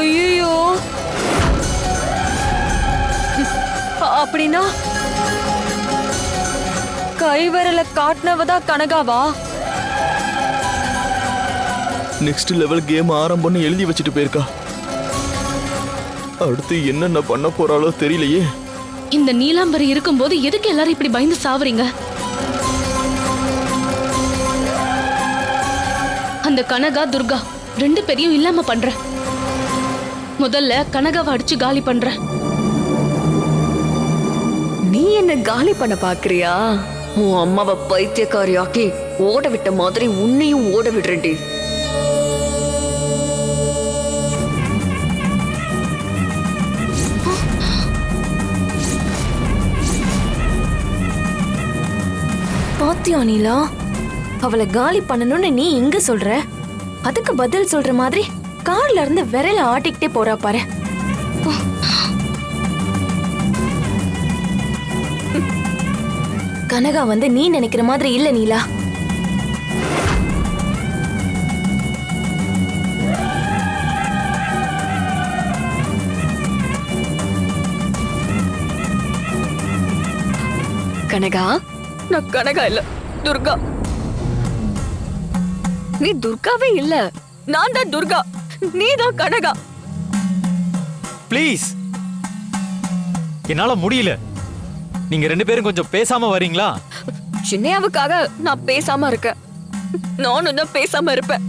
ஐயோ, அப்படின்னா கைவிரல காட்டினவதா Kanagawa? Next level game ஆரம்பம்னு எழுதி வச்சுட்டு போயிருக்கா. அடுத்து என்னென்ன பண்ண போறாளோ தெரியலையே. இந்த நீலாம்பரி இருக்கும்போது எதுக்கு எல்லாரும் இப்படி பயந்து சாவறீங்க? அந்த கனகா துர்கா ரெண்டு பேரையும் இல்லாம பண்ற. முதல்ல கனகாவை அடிச்சு காலி பண்ற. நீ என்ன காலி பண்ண பாக்குறியா? உன் அம்மாவை பைத்தியக்காரியாக்கி ஓட விட்ட மாதிரி உன்னையும் ஓட விடுறேன்டி. பாத்தியா நீலா, அவளை காலி பண்ணணும்னு நீ இங்க சொல்ற, அதுக்கு பதில் சொல்ற மாதிரி கார்ல இருந்து விரல ஆட்டிக்கிட்டே போறா பாரு. கனகா வந்து நீ நினைக்கிற மாதிரி இல்ல நீலா. கனகா, நான் கனகா இல்ல, துர்கா. நீ துர்காவே இல்ல, நான் தான் துர்கா, நீ தான் கனகா. ப்ளீஸ், என்னால முடியல. நீங்க ரெண்டு பேரும் கொஞ்சம் பேசாம வரீங்களா? சின்னையாவுக்காக நான் பேசாம இருக்கேன், நானும் தான் பேசாம இருப்பேன்.